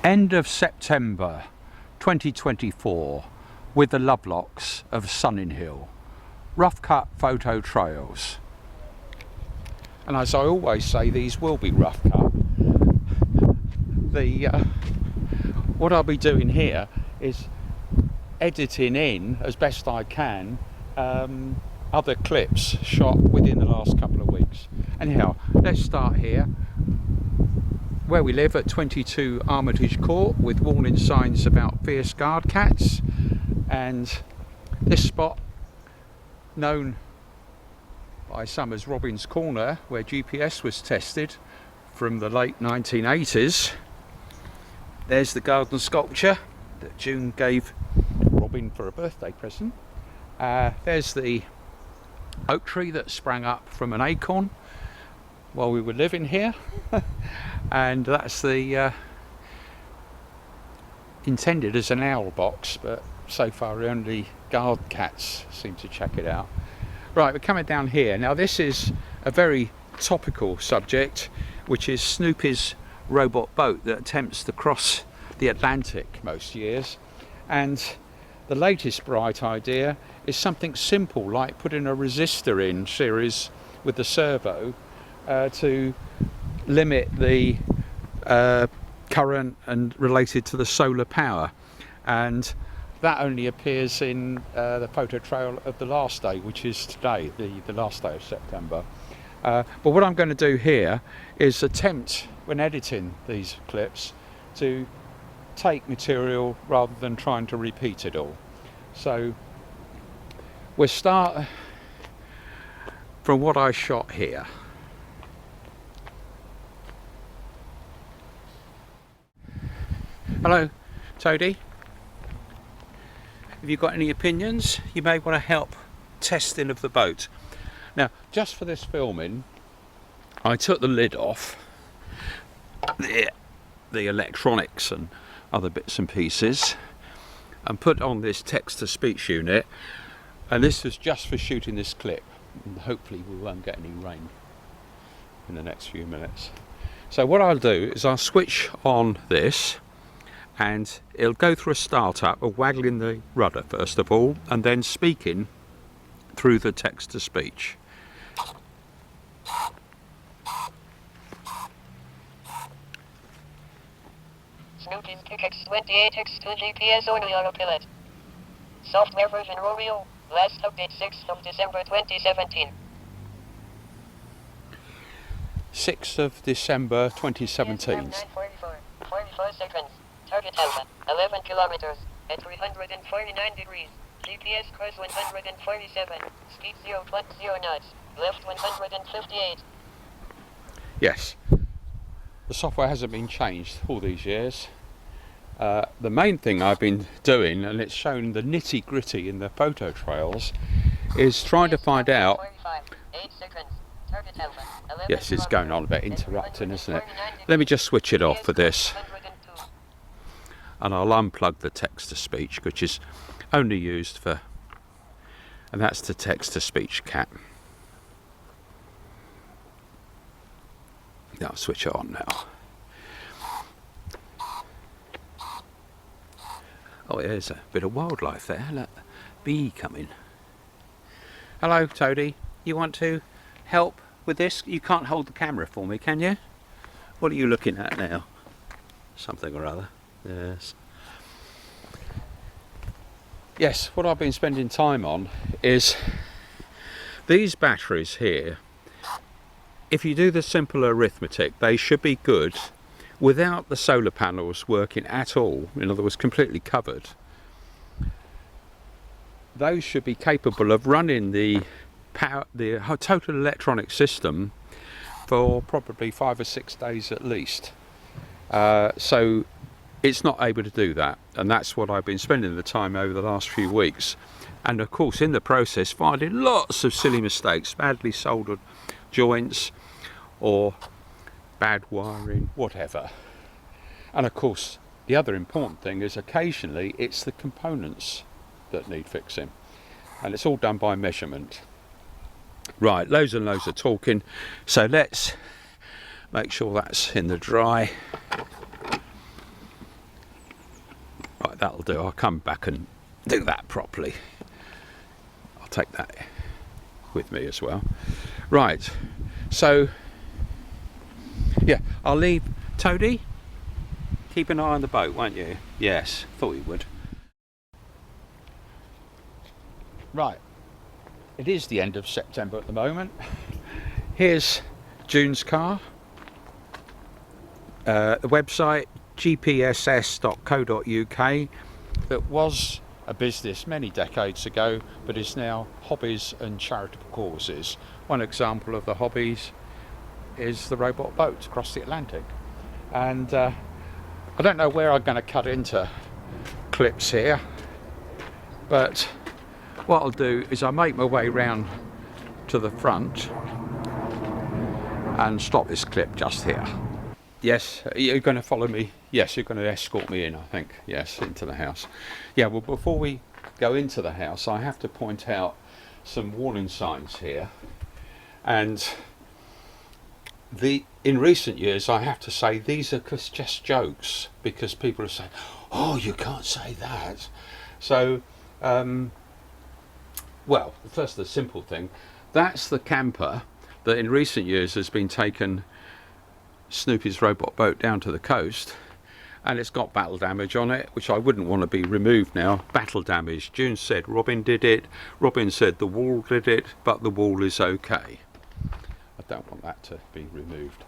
End of September 2024 with the Lovelocks of Sunninghill. Rough cut photo trails. And as I always say, these will be rough cut. What I'll be doing here is editing in as best I can other clips shot within the last couple of weeks. Anyhow, let's start here where we live at 22 Armitage Court, with warning signs about fierce guard cats, and this spot known by some as Robin's Corner, where GPS was tested from the late 1980s. There's the garden sculpture that June gave Robin for a birthday present. There's the oak tree that sprang up from an acorn while we were living here. And that's the intended as an owl box, but so far only guard cats seem to check it out. Right, we're coming down here. Now this is a very topical subject, which is Snoopy's robot boat that attempts to cross the Atlantic most years. And the latest bright idea is something simple, like putting a resistor in series with the servo to limit the current and related to the solar power. And that only appears in the photo trail of the last day, which is today, the last day of September. But what I'm going to do here is attempt, when editing these clips, to take material rather than trying to repeat it all. So we'll start from what I shot here. Hello, Toadie. Have you got any opinions? You may want to help testing of the boat. Now, just for this filming, I took the lid off, the electronics and other bits and pieces, and put on this text-to-speech unit, and this was just for shooting this clip, and hopefully we won't get any rain in the next few minutes. So what I'll do is I'll switch on this, and it'll go through a startup of waggling the rudder first of all, and then speaking through the text-to-speech. Snoopy's X28X2 GPS audio pilot. Software version Romeo. Last update 6th of December 2017. 6th of December 2017. 45 seconds. Target Alpha, 11 kilometers, at 349 degrees. GPS course 147. Speed 0.0 knots. Left 158. Yes. The software hasn't been changed all these years. The main thing I've been doing, and it's shown the nitty-gritty in the photo trails, is trying to find out. 8 seconds. Target Alpha, 11 Yes, it's going on a bit interrupting, isn't it? Let me just switch it off for this. And I'll unplug the text-to-speech, which is only used for, and that's the text-to-speech cat. I'll switch it on now. Oh, there's a bit of wildlife there. Look, bee coming. Hello, Toadie. You want to help with this? You can't hold the camera for me, can you? What are you looking at now? Something or other. Yes. Yes, what I've been spending time on is these batteries here. If you do the simple arithmetic, they should be good without the solar panels working at all, in other words completely covered. Those should be capable of running the total electronic system for probably 5 or 6 days at least. So it's not able to do that, and that's what I've been spending the time over the last few weeks, and of course in the process finding lots of silly mistakes, badly soldered joints or bad wiring, whatever. And of course the other important thing is occasionally it's the components that need fixing, and it's all done by measurement. Right, loads and loads of talking, so let's make sure that's in the dry. Right, that'll do. I'll come back and do that properly. I'll take that with me as well. Right, so yeah, I'll leave. Toadie, keep an eye on the boat, won't you? Yes, thought you would. Right, it is the end of September at the moment. Here's June's car. The website gpss.co.uk, that was a business many decades ago but is now hobbies and charitable causes. One example of the hobbies is the robot boat across the Atlantic. And I don't know where I'm going to cut into clips here, but what I'll do is I'll make my way round to the front and stop this clip just here. Yes, you're going to follow me. Yes, you're going to escort me in, I think. Yes, into the house. Yeah, well, before we go into the house, I have to point out some warning signs here. And in recent years, I have to say, these are just jokes, because people are saying, oh, you can't say that. So, well, first, the simple thing, that's the camper that in recent years has been taken Snoopy's robot boat down to the coast, and it's got battle damage on it, which I wouldn't want to be removed now. Battle damage. June said Robin did it. Robin said the wall did it, but the wall is okay. I don't want that to be removed.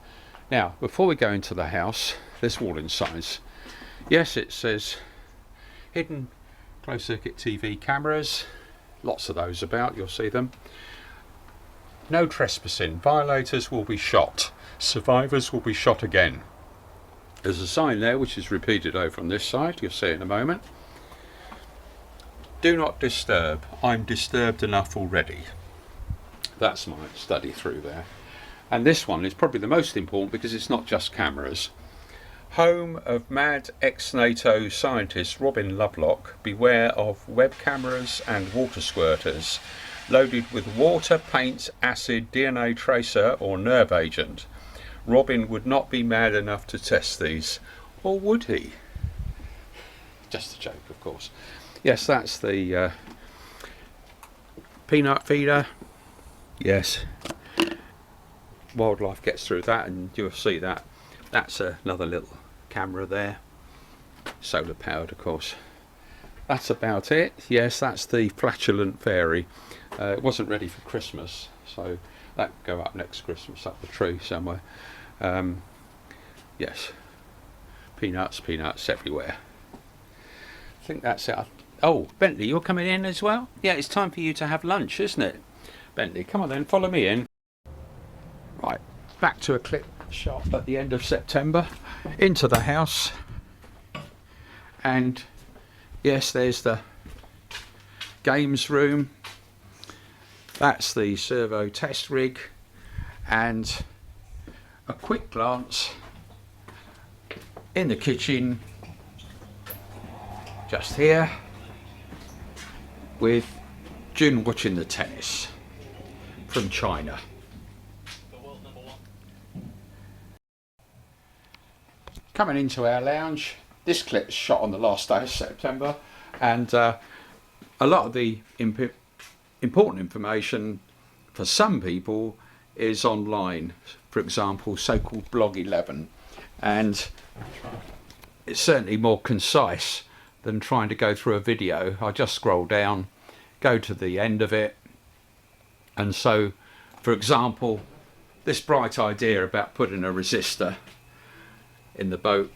Now, before we go into the house, there's warning signs. Yes, it says hidden closed circuit TV cameras. Lots of those about, you'll see them. No trespassing. Violators will be shot. Survivors will be shot again. There's a sign there which is repeated over on this side. You'll see in a moment. Do not disturb. I'm disturbed enough already. That's my study through there. And this one is probably the most important because it's not just cameras. Home of mad ex-NATO scientist Robin Lovelock, beware of web cameras and water squirters loaded with water, paint, acid, DNA tracer or nerve agent. Robin would not be mad enough to test these, or would he? Just a joke, of course. Yes, that's the peanut feeder. Yes, wildlife gets through that and you'll see that. That's another little camera there, solar powered, of course. That's about it. Yes, that's the flatulent fairy. It wasn't ready for Christmas, so that will go up next Christmas, up the tree somewhere. Yes, peanuts everywhere. I think that's it. Oh, Bentley, you're coming in as well? Yeah, it's time for you to have lunch, isn't it? Bentley, come on then, follow me in. Right, back to a clip shot at the end of September, into the house, and yes, there's the games room. That's the servo test rig, and a quick glance in the kitchen just here with June watching the tennis from China. Coming into our lounge, this clip's shot on the last day of September, and a lot of the important information for some people is online. For example, so-called Blog 11, and it's certainly more concise than trying to go through a video. I just scroll down, go to the end of it, and so, for example, this bright idea about putting a resistor in the boat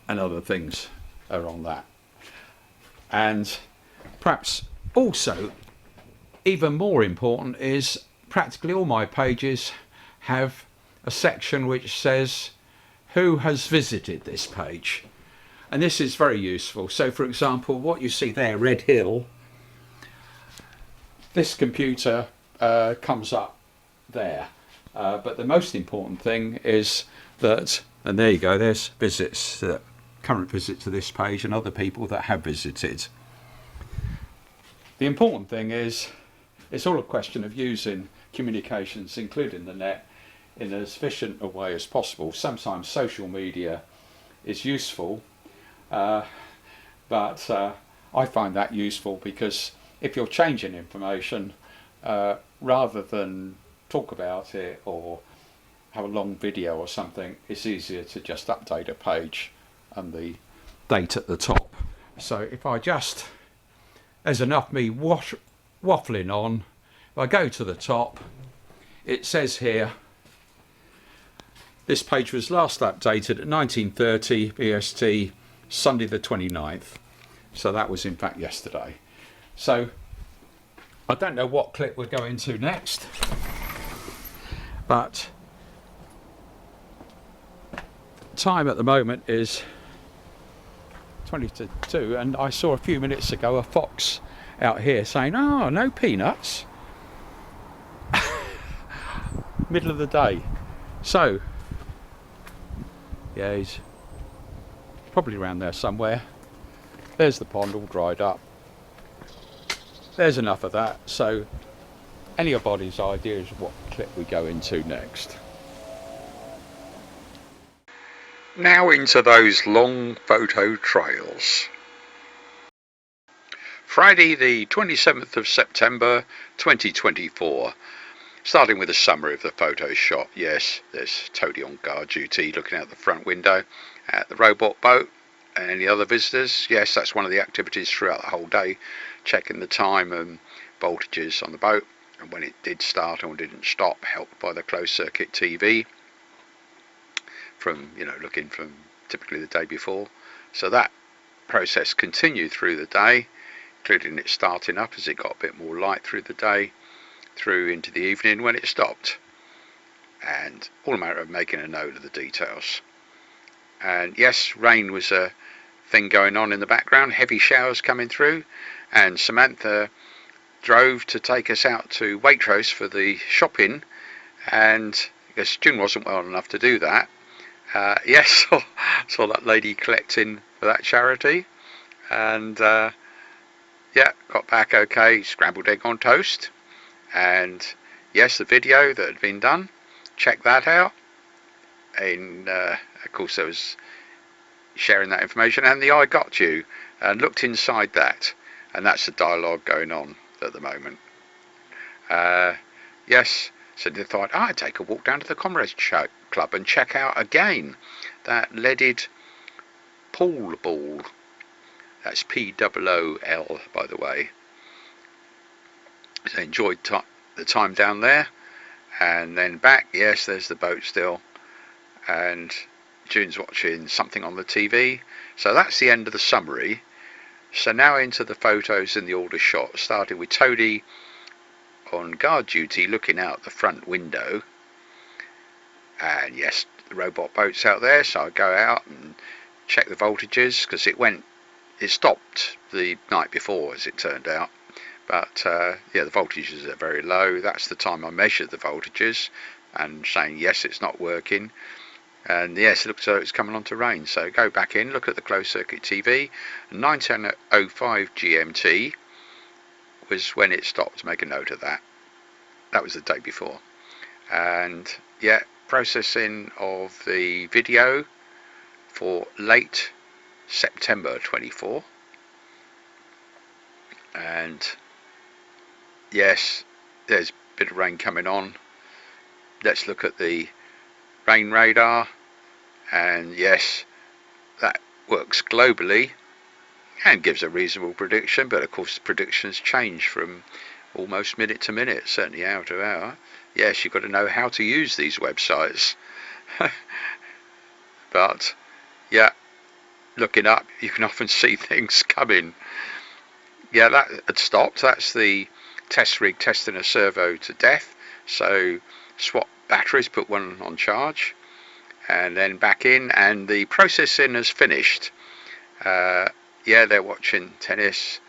and other things are on that. And perhaps also even more important is practically all my pages have a section which says who has visited this page, and this is very useful. So for example, what you see there, Red Hill, this computer comes up there, but the most important thing is that, and there you go, there's visits, current visit to this page and other people that have visited. The important thing is it's all a question of using communications, including the net, in as efficient a way as possible. Sometimes social media is useful, but I find that useful because if you're changing information, rather than talk about it or have a long video or something, it's easier to just update a page and the date at the top. So if I just, there's enough me waffling on, if I go to the top, it says here, this page was last updated at 19:30 BST, Sunday the 29th. So that was in fact yesterday. So I don't know what clip we're going to next, but time at the moment is 20 to 2, and I saw a few minutes ago a fox out here saying, "Oh, no peanuts." Middle of the day. So yeah, he's probably around there somewhere. There's the pond all dried up. There's enough of that. So anybody's idea is what clip we go into next. Now into those long photo trails. Friday the 27th of September 2024. Starting with a summary of the photo shot. Yes, there's Toadie on guard duty looking out the front window at the robot boat. And any other visitors? Yes, that's one of the activities throughout the whole day, checking the time and voltages on the boat and when it did start or didn't stop, helped by the closed circuit TV from, looking from typically the day before. So that process continued through the day, including it starting up as it got a bit more light through the day, through into the evening when it stopped, and all a matter of making a note of the details. And yes, rain was a thing going on in the background, heavy showers coming through, and Samantha drove to take us out to Waitrose for the shopping, and because June wasn't well enough to do that, yes, saw that lady collecting for that charity, and yeah, got back okay, scrambled egg on toast. And yes, the video that had been done, check that out. And of course I was sharing that information, and the I got you, and looked inside that, and that's the dialogue going on at the moment. Yes, so they thought I'd take a walk down to the Comrades Club and check out again that leaded pool ball. That's POOL, by the way. So enjoyed the time down there, and then back. Yes, there's the boat still, and June's watching something on the TV. So that's the end of the summary. So now into the photos in the order shot, starting with Toadie on guard duty looking out the front window, and yes, the robot boat's out there. So I go out and check the voltages, because it stopped the night before, as it turned out. But yeah, the voltages are very low. That's the time I measured the voltages and saying yes, it's not working. And yes, it looks as though it's coming on to rain. So go back in, look at the closed circuit TV. 19:05 GMT was when it stopped. Make a note of that. That was the day before. And yeah, processing of the video for late September 24. And yes, there's a bit of rain coming on. Let's look at the rain radar, and yes, that works globally and gives a reasonable prediction, but of course predictions change from almost minute to minute, certainly hour to hour. Yes, you've got to know how to use these websites. But yeah, looking up, you can often see things coming. Yeah, that had stopped. That's the test rig testing a servo to death. So swap batteries, put one on charge, and then back in, and the processing has finished. Yeah, they're watching tennis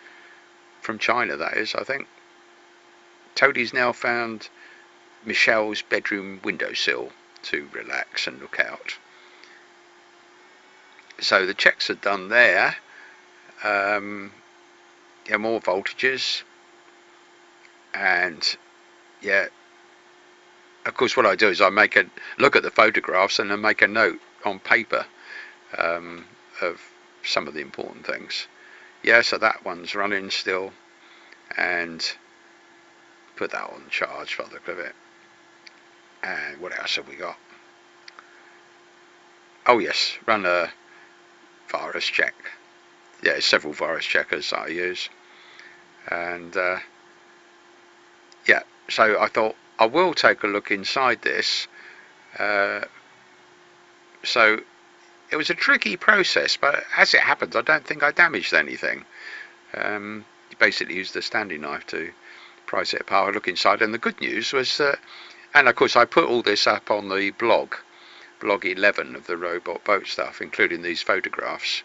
from China, that is, I think. Toadie's now found Michelle's bedroom windowsill to relax and look out. So the checks are done there. Yeah, more voltages, and yeah, of course what I do is I make a look at the photographs and then make a note on paper of some of the important things. yeah, so that one's running still, and put that on charge by the look of it. And what else have we got? Oh yes, run a virus check. Yeah, several virus checkers that I use, and yeah, so I thought I will take a look inside this. So it was a tricky process, but as it happens, I don't think I damaged anything. You basically used the standing knife to prise it apart, look inside, and the good news was that, and of course I put all this up on the blog 11 of the robot boat stuff, including these photographs,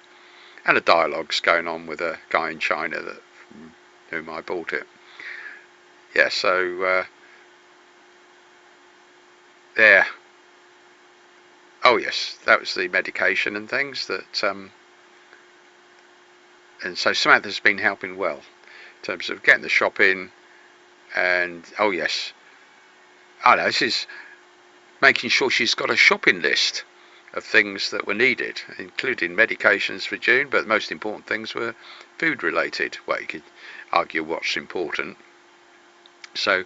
and a dialogue's going on with a guy in China that from whom I bought it. Yeah, so there. Oh yes, that was the medication and things that, and so Samantha's been helping well in terms of getting the shopping, and oh yes, I know this is making sure she's got a shopping list of things that were needed, including medications for June, but the most important things were food related. Well, you could argue what's important. So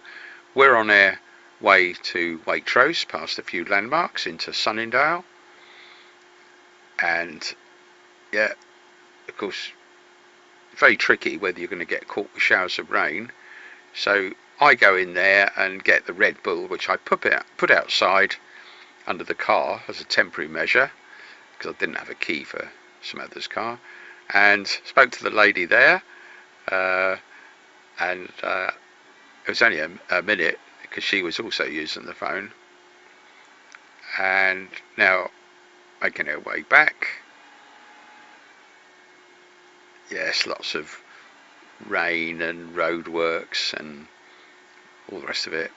we're on our way to Waitrose, past a few landmarks into Sunninghill, and yeah, of course, very tricky whether you're going to get caught with showers of rain. So I go in there and get the Red Bull, which I put outside under the car as a temporary measure because I didn't have a key for Samantha's car, and spoke to the lady there, and it was only a minute because she was also using the phone, and now making her way back. Yes, lots of rain and roadworks and all the rest of it,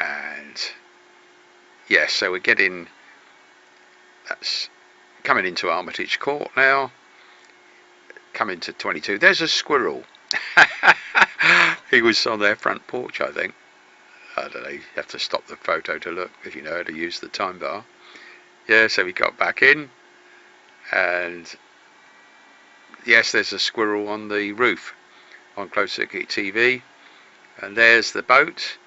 and yes, so we're getting, that's coming into Armitage Court now, coming to 22. There's a squirrel. He was on their front porch, I think. I don't know, you have to stop the photo to look if you know how to use the time bar. Yeah, so we got back in, and yes, there's a squirrel on the roof on closed circuit TV, and there's the boat,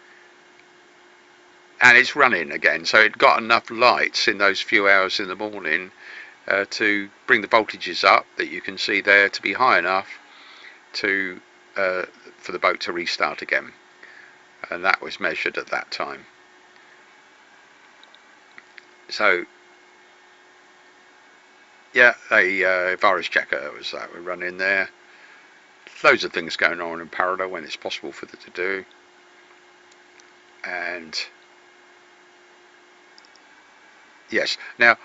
and it's running again, so it got enough lights in those few hours in the morning to bring the voltages up that you can see there to be high enough to for the boat to restart again, and that was measured at that time. So yeah, a virus checker was that we're running there. Loads of things going on in parallel when it's possible for them to do, and yes, now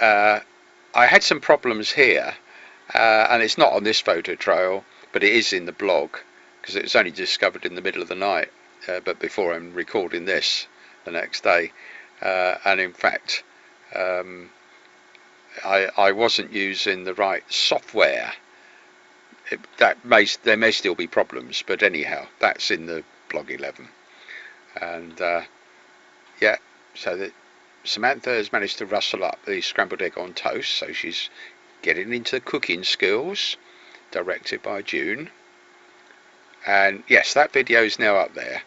I had some problems here, and it's not on this photo trail, but it is in the blog because it was only discovered in the middle of the night, but before I'm recording this the next day, and in fact I wasn't using the right software. There may still be problems, but anyhow, that's in the blog 11, and yeah, so that Samantha has managed to rustle up the scrambled egg on toast, so she's getting into cooking skills, directed by June. And yes, that video is now up there,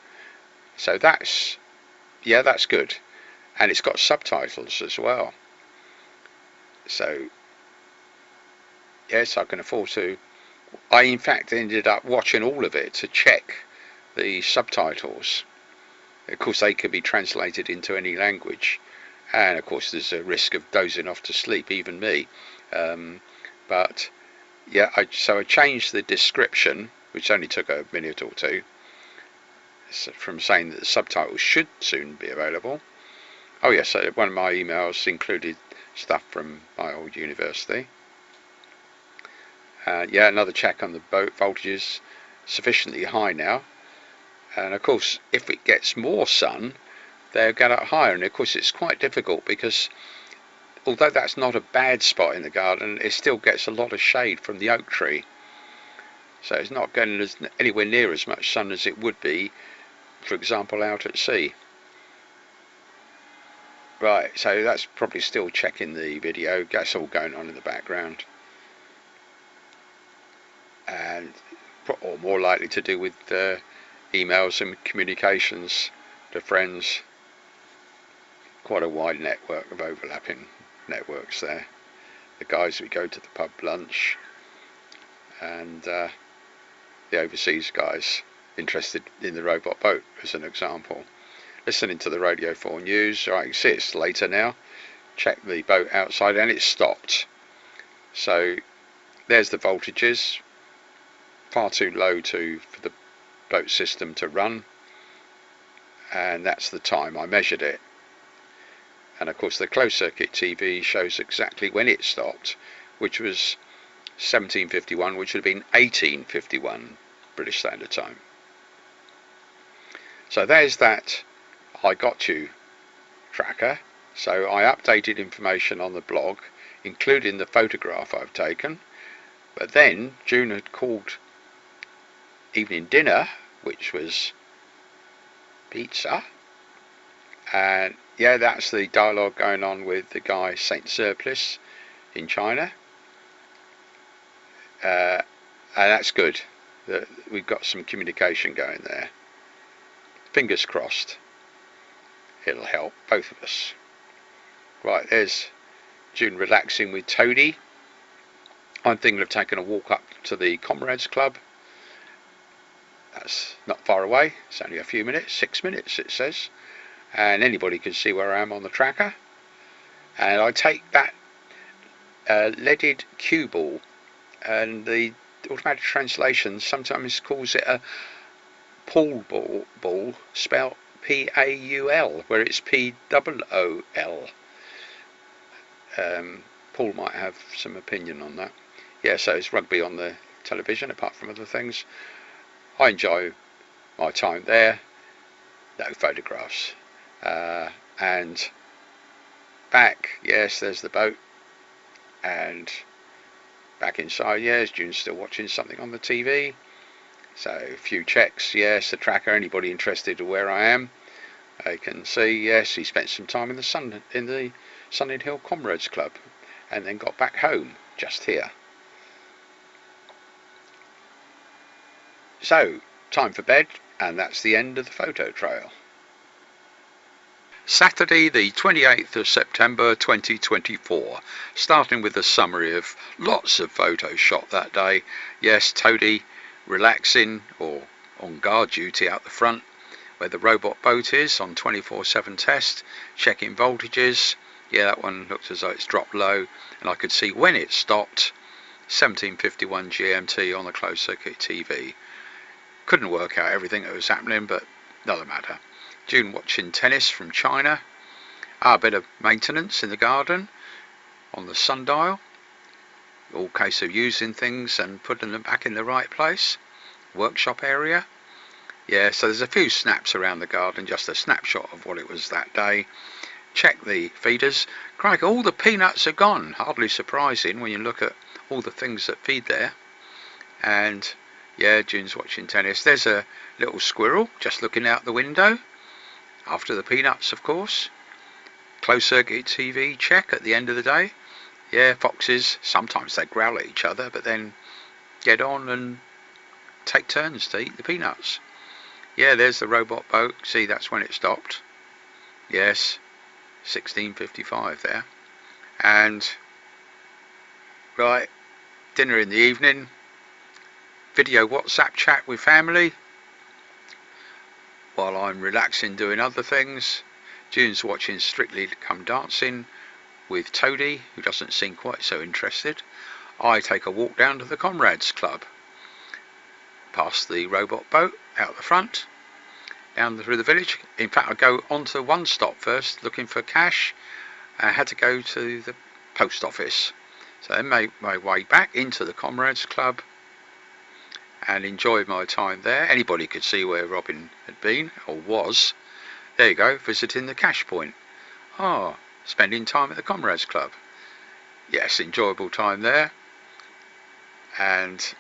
so that's good, and it's got subtitles as well. So yes, I can afford to. I in fact ended up watching all of it to check the subtitles. Of course, they can be translated into any language, and of course there's a risk of dozing off to sleep, even me, but yeah, so I changed the description, which only took a minute or two, from saying that the subtitles should soon be available. Oh yes, so one of my emails included stuff from my old university. Yeah, another check on the boat voltages, sufficiently high now, and of course if it gets more sun they'll get up higher, and of course it's quite difficult because although that's not a bad spot in the garden, it still gets a lot of shade from the oak tree, so it's not getting anywhere near as much sun as it would be, for example, out at sea. Right, so that's probably still checking the video, that's all going on in the background. and or more likely to do with emails and communications to friends. Quite a wide network of overlapping networks there. The guys we go to the pub lunch, and the overseas guys interested in the robot boat, as an example. Listening to the Radio 4 news. I can see it's later now. Check the boat outside and it's stopped. So there's the voltages, far too low for the boat system to run, and that's the time I measured it. And of course the closed circuit TV shows exactly when it stopped, which was 1751, which would have been 1851 British Standard Time. So there's that I Got You tracker. So I updated information on the blog, including the photograph I've taken. But then June had called evening dinner, which was pizza. And yeah, that's the dialogue going on with the guy Saint Surplice in China. And that's good. We've got some communication going there. Fingers crossed. It'll help both of us. Right, there's June relaxing with Toadie. I'm thinking of taking a walk up to the Comrades Club. That's not far away. It's only a few minutes, 6 minutes it says. And anybody can see where I am on the tracker. And I take that leaded cue ball, and the automatic translation sometimes calls it a pool ball, spelled P-A-U-L, where it's P-O-O-L. Paul might have some opinion on that. Yeah, so it's rugby on the television, apart from other things. I enjoy my time there. No photographs. And back, yes, there's the boat. And back inside, yes, June's still watching something on the TV. So a few checks, yes, the tracker. Anybody interested in where I am, I can see, yes, he spent some time in the Sunninghill Comrades Club, and then got back home just here. So time for bed, and that's the end of the photo trail. Saturday the 28th of September 2024, starting with a summary of lots of photos shot that day. Yes, Toadie relaxing or on guard duty out the front where the robot boat is on 24/7 test, checking voltages. Yeah, that one looks as though it's dropped low, and I could see when it stopped, 1751 GMT on the closed circuit TV. Couldn't work out everything that was happening, but doesn't matter. June watching tennis from China. A bit of maintenance in the garden on the sundial. All case of using things and putting them back in the right place. Workshop area. Yeah, so there's a few snaps around the garden, just a snapshot of what it was that day. Check the feeders. Crikey, all the peanuts are gone. Hardly surprising when you look at all the things that feed there. And yeah, June's watching tennis. There's a little squirrel just looking out the window. After the peanuts, of course. Closed circuit TV check at the end of the day. Yeah, foxes, sometimes they growl at each other, but then get on and take turns to eat the peanuts. Yeah, there's the robot boat. See, that's when it stopped. Yes, 16:55 there. And right, dinner in the evening. Video WhatsApp chat with family while I'm relaxing doing other things. June's watching Strictly Come Dancing with Toadie, who doesn't seem quite so interested. I take a walk down to the Comrades Club, past the robot boat out the front, down through the village. In fact, I go onto one stop first looking for cash. I had to go to the post office, so then made my way back into the Comrades Club and enjoyed my time there. Anybody could see where Robin had been, or was. There you go, visiting the cash point. Oh, spending time at the Comrades Club. Yes, enjoyable time there. And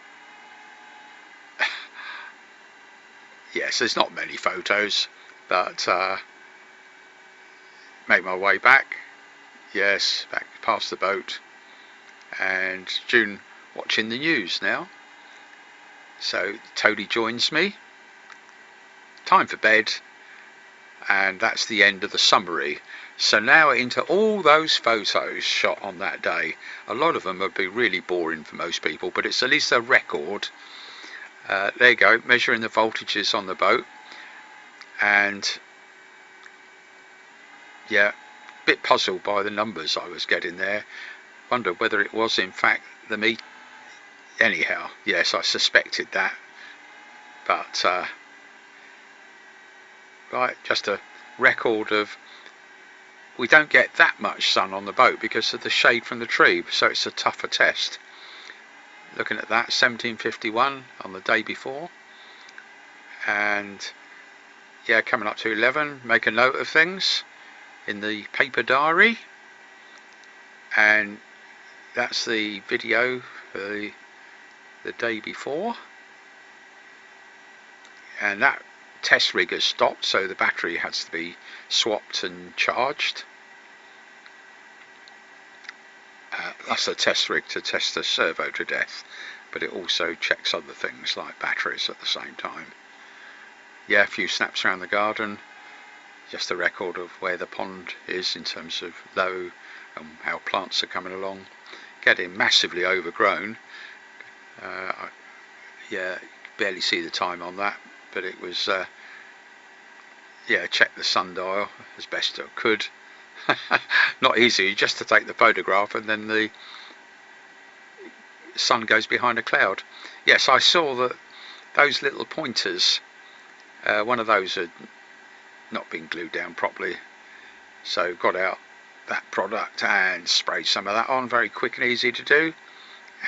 yes, there's not many photos, but make my way back. Yes, back past the boat. And June watching the news now. So Toadie joins me. Time for bed. And that's the end of the summary. So now into all those photos shot on that day. A lot of them would be really boring for most people, but it's at least a record. There you go, measuring the voltages on the boat. And yeah, a bit puzzled by the numbers I was getting there. Wondered whether it was in fact the meat. Anyhow, yes, I suspected that. But right, just a record of, we don't get that much sun on the boat because of the shade from the tree, so it's a tougher test. Looking at that, 1751 on the day before, and yeah, coming up to 11, make a note of things in the paper diary, and that's the video for the day before. And that test rig has stopped, so the battery has to be swapped and charged. That's a test rig to test the servo to death, but it also checks other things like batteries at the same time. Yeah, a few snaps around the garden, just a record of where the pond is in terms of low and how plants are coming along. Getting massively overgrown. Yeah, barely see the time on that, but it was yeah, check the sundial as best I could. Not easy just to take the photograph and then the sun goes behind a cloud. Yes, I saw that those little pointers, one of those had not been glued down properly, so got out that product and sprayed some of that on, very quick and easy to do,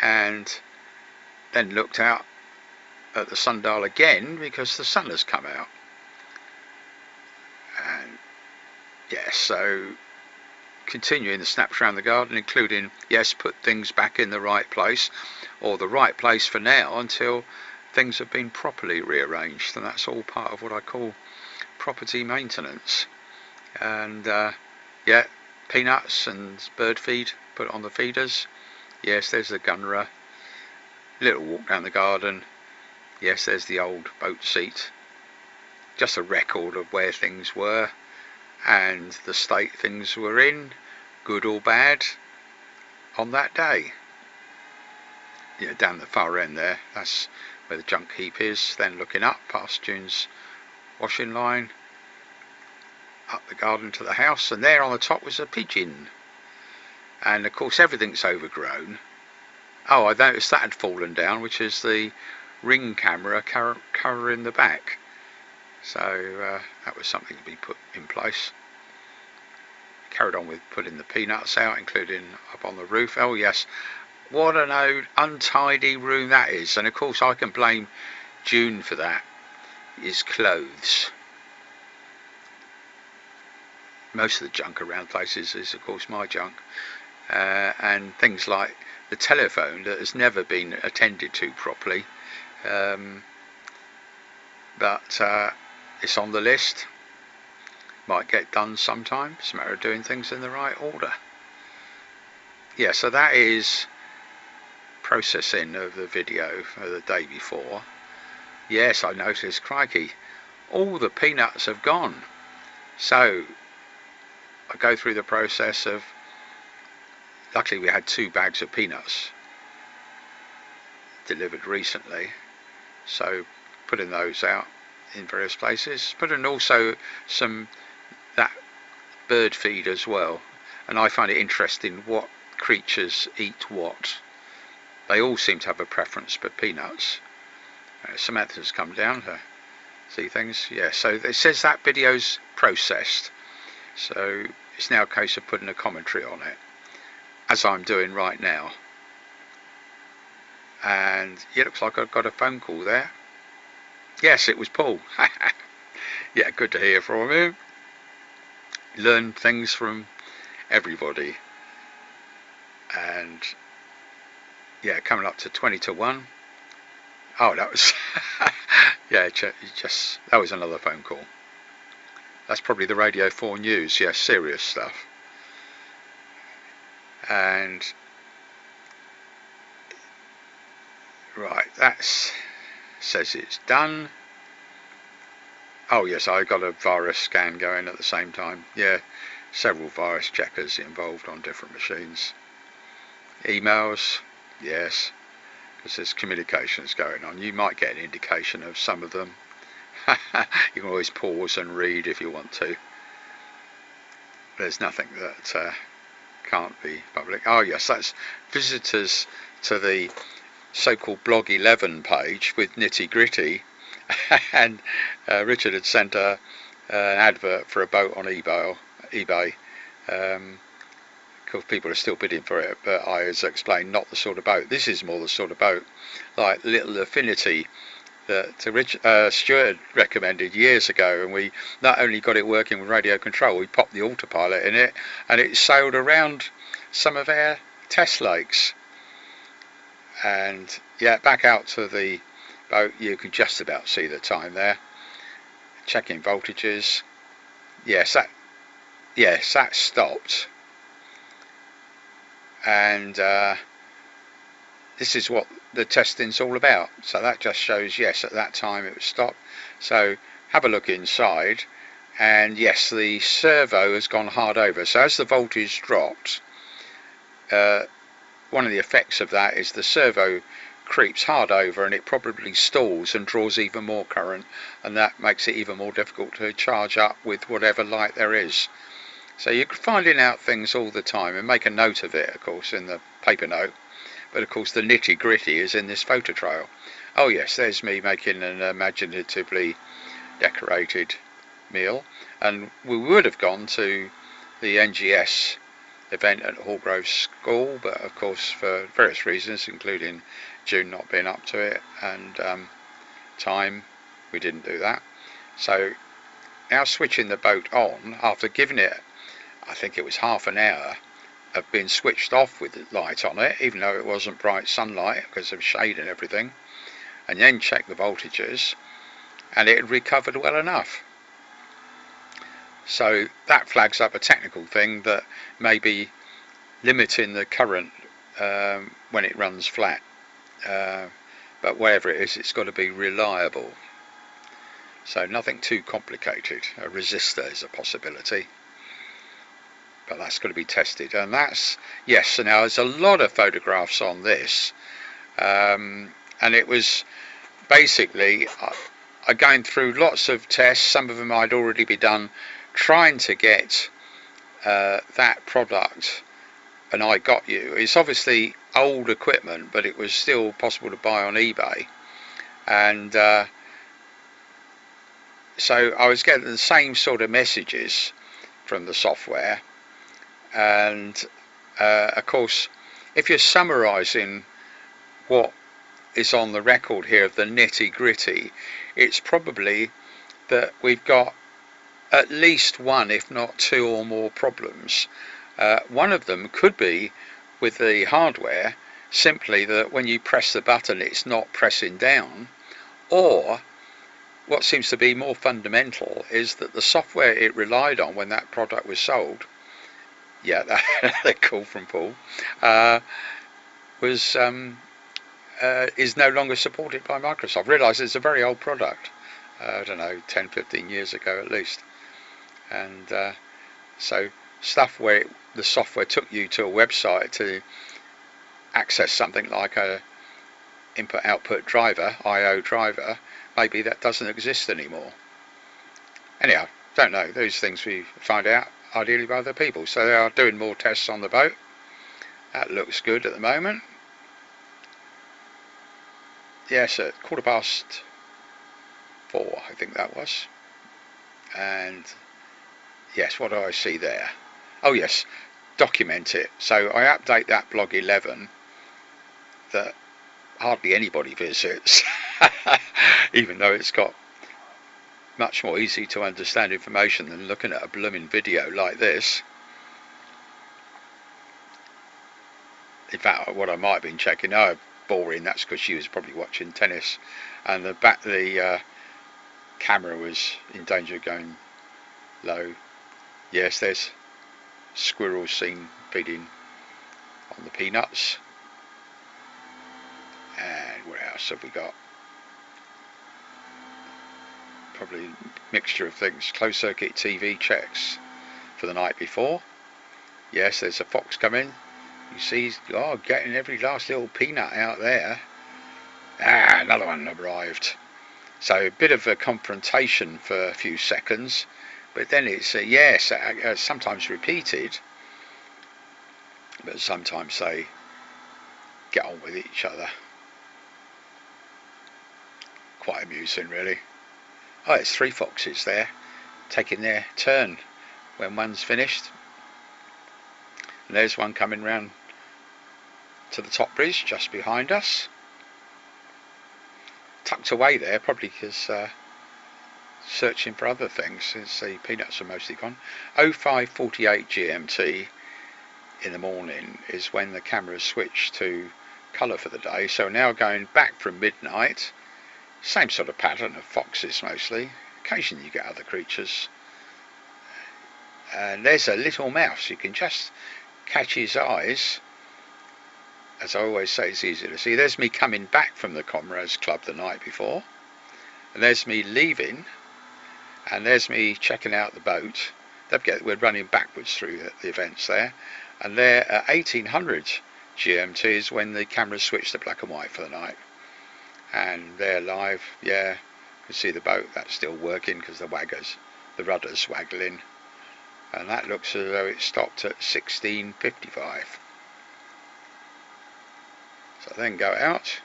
and then looked out at the sundial again because the sun has come out. And yeah, so continuing the snaps around the garden, including, yes, put things back in the right place, or the right place for now until things have been properly rearranged, and that's all part of what I call property maintenance. And yeah, peanuts and bird feed put on the feeders. Yes, there's the gunnerer. Little walk down the garden. Yes, there's the old boat seat. Just a record of where things were and the state things were in, good or bad, on that day. Yeah, down the far end there, that's where the junk heap is. Then looking up past June's washing line, up the garden to the house, and there on the top was a pigeon. And of course everything's overgrown. Oh, I noticed that had fallen down, which is the ring camera covering the back. So that was something to be put in place. Carried on with putting the peanuts out, including up on the roof. Oh yes, what an untidy room that is. And of course I can blame June for that. His clothes. Most of the junk around places is of course my junk. And things like the telephone that has never been attended to properly. But it's on the list. Might get done sometime. It's a matter of doing things in the right order. Yeah, so that is processing of the video of the day before. Yes, I noticed, crikey, all the peanuts have gone. So I go through the process of, luckily we had 2 bags of peanuts delivered recently, so putting those out in various places, putting also some that bird feed as well. And I find it interesting what creatures eat what. They all seem to have a preference for peanuts. Samantha's come down to see things. Yeah, so it says that video's processed, so it's now a case of putting a commentary on it, as I'm doing right now. And it looks like I've got a phone call there. Yes, it was Paul. Yeah, good to hear from him. Learn things from everybody. And yeah, coming up to 20 to 1. Oh, that was yeah, just that was another phone call. That's probably the Radio 4 News. Yeah, serious stuff. And right, that's says it's done. Oh yes, I got a virus scan going at the same time. Yeah, several virus checkers involved on different machines. Emails, yes, because there's communications going on. You might get an indication of some of them. You can always pause and read if you want to. There's nothing that can't be public. Oh yes, that's visitors to the so-called Blog 11 page with nitty gritty. And Richard had sent an advert for a boat on eBay. Of course, people are still bidding for it, but I, as explained, not the sort of boat. This is more the sort of boat like Little Affinity that Stuart recommended years ago, and we not only got it working with radio control, we popped the autopilot in it, and it sailed around some of our test lakes. And yeah, back out to the boat, you can just about see the time there. Checking voltages. Yes, that stopped. And this is what the testing's all about. So that just shows, yes, at that time it was stopped. So have a look inside, and yes, the servo has gone hard over. So as the voltage dropped, one of the effects of that is the servo creeps hard over, and it probably stalls and draws even more current, and that makes it even more difficult to charge up with whatever light there is. So you're finding out things all the time, and make a note of it, of course, in the paper note. But of course the nitty gritty is in this photo trail. Oh yes, there's me making an imaginatively decorated meal, and we would have gone to the NGS event at Hallgrove School, but of course for various reasons, including June not being up to it and time, we didn't do that. So now switching the boat on, after giving it, I think it was half an hour of being switched off with the light on it, even though it wasn't bright sunlight because of shade and everything, and then check the voltages, and it had recovered well enough. So that flags up a technical thing that may be limiting the current when it runs flat, but whatever it is, it's got to be reliable. So nothing too complicated. A resistor is a possibility, but that's got to be tested. And that's, yes, so now there's a lot of photographs on this, and it was basically going through lots of tests. Some of them I'd already been done, trying to get that product, and I got you. It's obviously old equipment, but it was still possible to buy on eBay, and so I was getting the same sort of messages from the software. And of course, if you're summarising what is on the record here of the nitty gritty, it's probably that we've got at least one, if not two or more problems. One of them could be with the hardware, simply that when you press the button it's not pressing down, or what seems to be more fundamental is that the software it relied on when that product was sold, yeah, that call from Paul, was is no longer supported by Microsoft. Realise it's a very old product, I don't know, 10-15 years ago at least, and so stuff where the software took you to a website to access something like a input-output driver, I/O driver, maybe that doesn't exist anymore. Anyhow, don't know, those things we find out ideally by other people. So they are doing more tests on the boat. That looks good at the moment. Yes, at 4:15, I think that was. And yes, what do I see there? Oh yes, document it. So I update that blog 11 that hardly anybody visits, even though it's got much more easy to understand information than looking at a blooming video like this. In fact, what I might have been checking, oh, boring, that's because she was probably watching tennis, and the camera was in danger of going low. Yes, there's squirrels seen feeding on the peanuts. And what else have we got? probably a mixture of things. Closed circuit TV checks for the night before. Yes, there's a fox coming. You see, getting every last little peanut out there. Another one arrived. So a bit of a confrontation for a few seconds, but then it's sometimes repeated, but sometimes they get on with each other. Quite amusing, really. Oh, it's 3 foxes there, taking their turn when one's finished. And there's one coming round to the top bridge just behind us. Tucked away there, probably because searching for other things since the peanuts are mostly gone. 05:48 GMT in the morning is when the cameras switch to colour for the day. So now going back from midnight, same sort of pattern of foxes mostly. Occasionally you get other creatures. And there's a little mouse. You can just catch his eyes. As I always say, it's easy to see. There's me coming back from the Comrades Club the night before. And there's me leaving. And there's me checking out the boat. We're running backwards through the events there. And there at 1800 GMT is when the cameras switch to black and white for the night. And they're live. Yeah, you can see the boat. That's still working because the rudder's waggling. And that looks as though it stopped at 16:55. So then go out,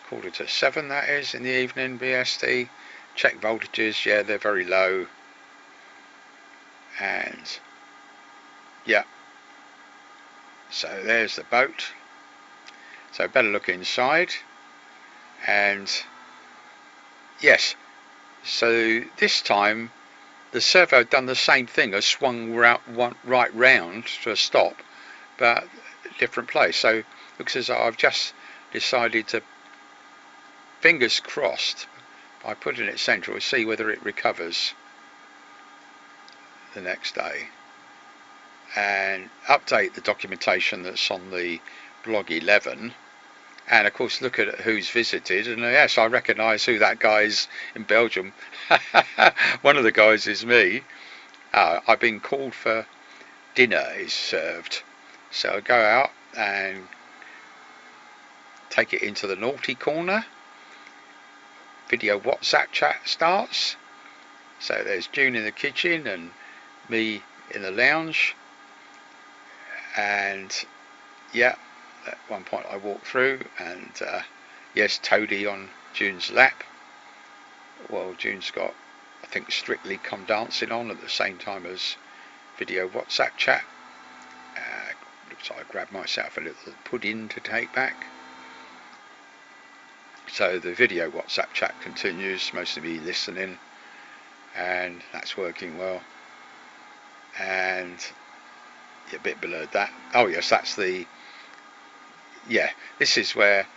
6:45 that is, in the evening, BST, check voltages, yeah, they're very low, and yeah, so there's the boat. So better look inside, and yes, so this time the servo done the same thing, as swung right round to a stop, but different place. So looks as though I've just decided to, fingers crossed, by putting it central, see whether it recovers the next day, and update the documentation that's on the blog 11, and of course look at who's visited. And yes, I recognise who that guy is in Belgium. One of the guys is me. I've been called for dinner is served, so I go out and take it into the naughty corner. Video WhatsApp chat starts. So there's June in the kitchen and me in the lounge. And yeah, at one point I walk through and yes, Toadie on June's lap. Well, June's got, I think, Strictly Come Dancing on at the same time as video WhatsApp chat. So I grabbed myself a little pudding to take back. So the video WhatsApp chat continues, most of me listening, and that's working well. And a bit below that, oh yes, that's the, yeah, this is where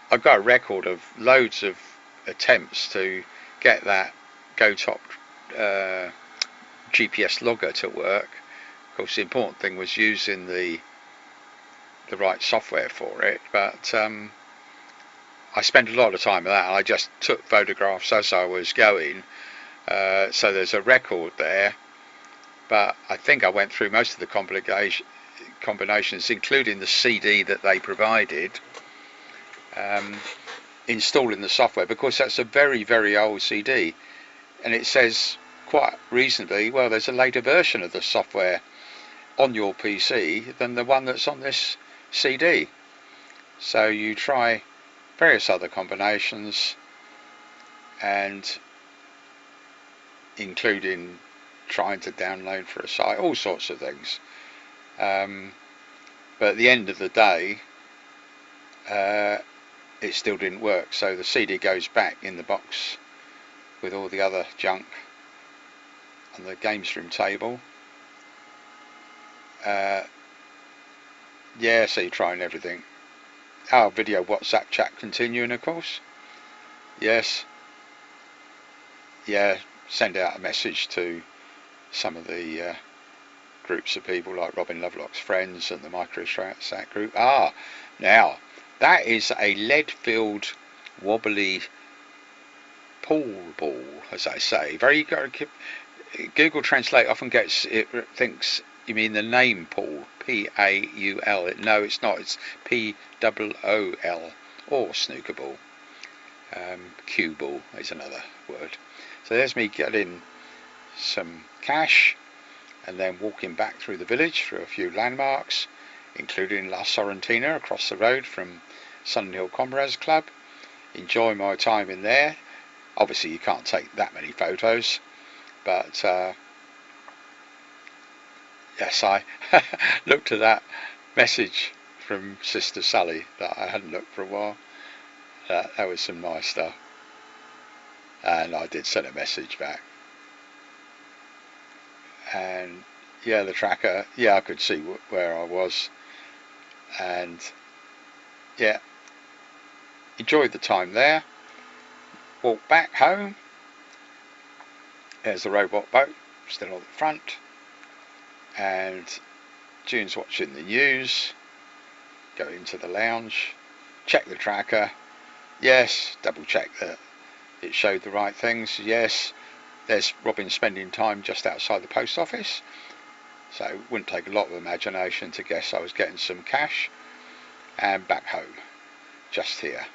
I've got a record of loads of attempts to get that GoTop GPS logger to work. Of course, the important thing was using the right software for it, but I spent a lot of time with that. I just took photographs as I was going, so there's a record there, but I think I went through most of the combinations, including the CD that they provided, installing the software, because that's a very, very old CD, and it says quite reasonably, well, there's a later version of the software on your PC than the one that's on this CD. So you try various other combinations, and including trying to download for a site, all sorts of things, but at the end of the day it still didn't work. So the CD goes back in the box with all the other junk on the games room table. Yeah, so you're trying everything. Our video WhatsApp chat continuing, of course. Yes. Yeah, send out a message to some of the groups of people like Robin Lovelocks Friends and the MicroSat group. Now that is a lead-filled wobbly pool ball, as I say. Very Google Translate often thinks you mean the name pool, P-A-U-L. No, it's not. It's P-O-O-L, or snooker ball. Cue ball is another word. So there's me getting some cash, and then walking back through the village through a few landmarks, including La Sorrentina across the road from Sunninghill Comrades Club. Enjoy my time in there. Obviously you can't take that many photos, but yes, I looked at that message from Sister Sally that I hadn't looked for a while. That was some nice stuff, and I did send a message back. And yeah, the tracker, yeah, I could see where I was, and yeah, enjoyed the time there. Walked back home. There's the robot boat still on the front, and June's watching the news. Go into the lounge, check the tracker. Yes, double check that it showed the right things. Yes, there's Robin spending time just outside the post office, so it wouldn't take a lot of imagination to guess I was getting some cash. And back home, just here,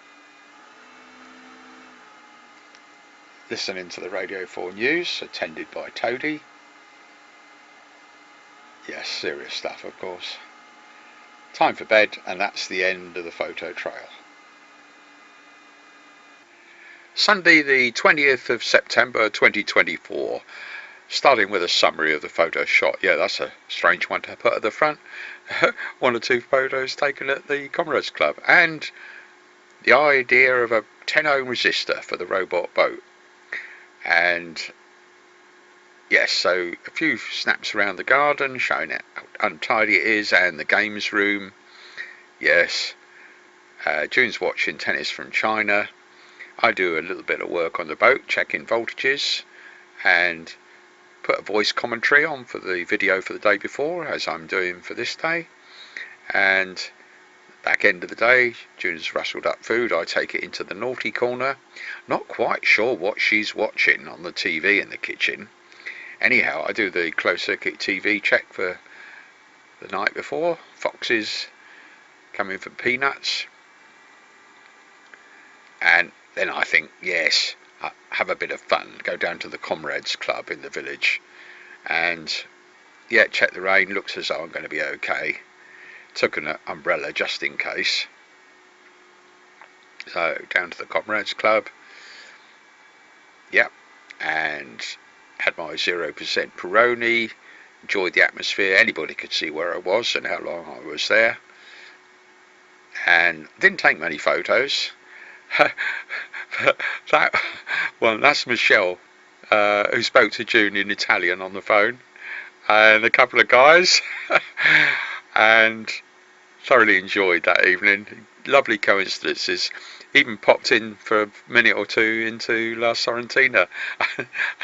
listening to the Radio 4 news, attended by Toadie. Yes, serious stuff, of course. Time for bed, and that's the end of the photo trail. Sunday the 20th of September 2024, starting with a summary of the photo shot. Yeah, that's a strange one to put at the front. One or two photos taken at the Comrades Club, and the idea of a 10 ohm resistor for the robot boat. And yes, so a few snaps around the garden showing how untidy it is, and the games room. Yes, June's watching tennis from China. I do a little bit of work on the boat, checking voltages, and put a voice commentary on for the video for the day before, as I'm doing for this day. And back end of the day, June's rustled up food. I take it into the naughty corner. Not quite sure what she's watching on the TV in the kitchen. Anyhow, I do the closed circuit TV check for the night before. Foxes coming for peanuts. And then I think, yes, have a bit of fun. Go down to the Comrades Club in the village. And yeah, check the rain. Looks as though I'm going to be okay. Took an umbrella just in case. So down to the Comrades Club. Yep. And had my 0% Peroni. Enjoyed the atmosphere. Anybody could see where I was and how long I was there. And didn't take many photos. That's Michelle, who spoke to June in Italian on the phone, and a couple of guys, and thoroughly enjoyed that evening. Lovely coincidences. Even popped in for a minute or two into La Sorrentina.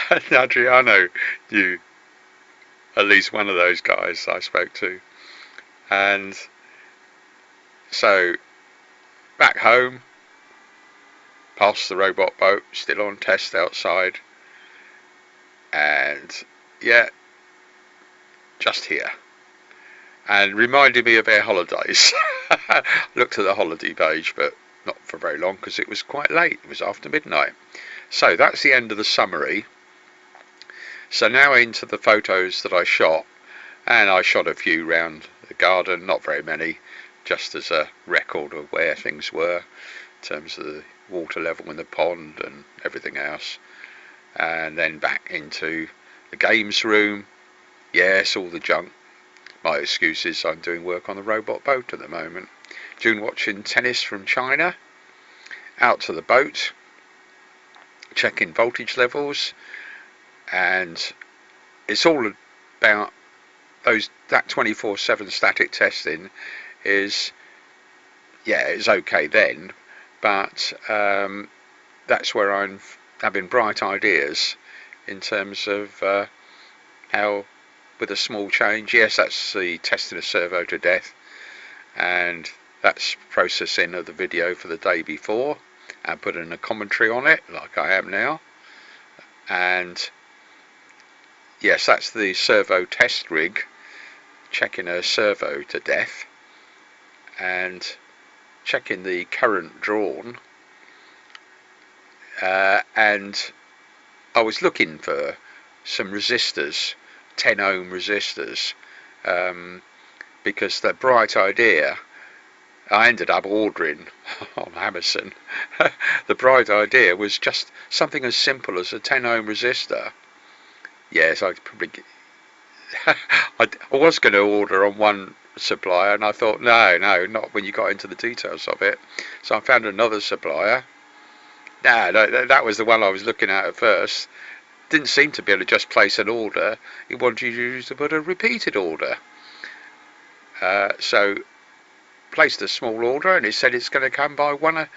And Adriano knew at least one of those guys I spoke to. And so back home, past the robot boat, still on test outside, and yeah, just here. And reminded me of our holidays. Looked at the holiday page, but not for very long because it was quite late. It was after midnight. So that's the end of the summary. So now into the photos that I shot, and I shot a few round the garden, not very many, just as a record of where things were in terms of the water level in the pond and everything else. And then back into the games room. Yes, all the junk. My excuse is I'm doing work on the robot boat at the moment. June watching tennis from China. Out to the boat, checking voltage levels, and it's all about that 24/7 static testing is, yeah, it's okay then, but that's where I'm having bright ideas in terms of how, with a small change, yes, that's the testing a servo to death, and that's processing of the video for the day before, and put in a commentary on it like I am now. And yes, that's the servo test rig, checking a servo to death and checking the current drawn. And I was looking for some resistors, 10 ohm resistors, because the bright idea I ended up ordering on Amazon. The bright idea was just something as simple as a 10 ohm resistor. Yes, I'd probably I was going to order on one supplier, and I thought no, not when you got into the details of it. So I found another supplier. No, that was the one I was looking at first. Didn't seem to be able to just place an order. He wanted you to put a repeated order. So placed a small order, and it said it's going to come by 1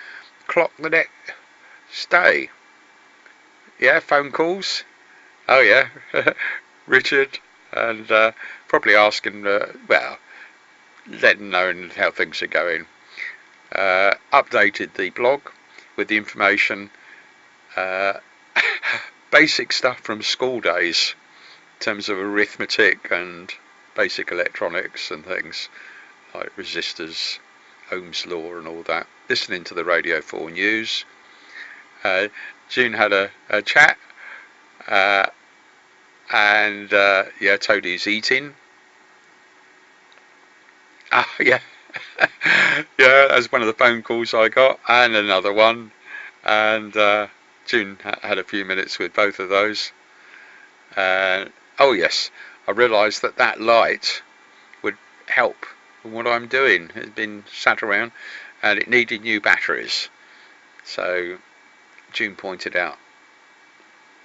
o'clock the next day. Yeah, phone calls. Oh yeah, Richard, and probably asking, well, letting know how things are going. Updated the blog with the information, basic stuff from school days in terms of arithmetic and basic electronics and things like resistors, Ohm's law and all that. Listening to the Radio 4 news. June had a chat, and yeah, Toadie's eating. Ah, yeah. Yeah, that's one of the phone calls I got, and another one, and June had a few minutes with both of those. Oh yes, I realised that light would help in what I'm doing. It's been sat around, and it needed new batteries. So June pointed out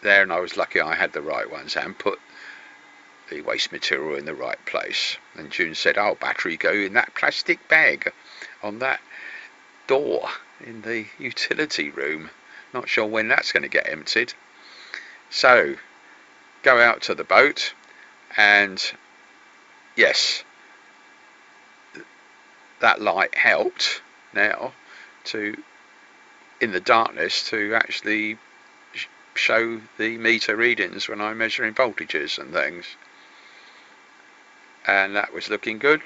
there, and I was lucky I had the right ones and put the waste material in the right place. And June said, "Oh, battery go in that plastic bag on that door in the utility room. Not sure when that's going to get emptied." So go out to the boat, and yes, that light helped now to, in the darkness, to actually show the meter readings when I'm measuring voltages and things. And that was looking good.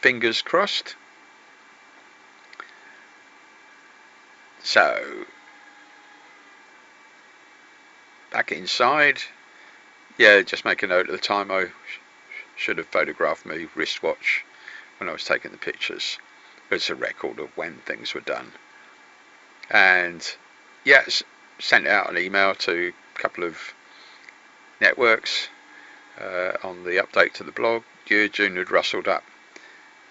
Fingers crossed. So back inside. Yeah, just make a note of the time. I should have photographed my wristwatch when I was taking the pictures. It's a record of when things were done. And yes, sent out an email to a couple of networks on the update to the blog. June had rustled up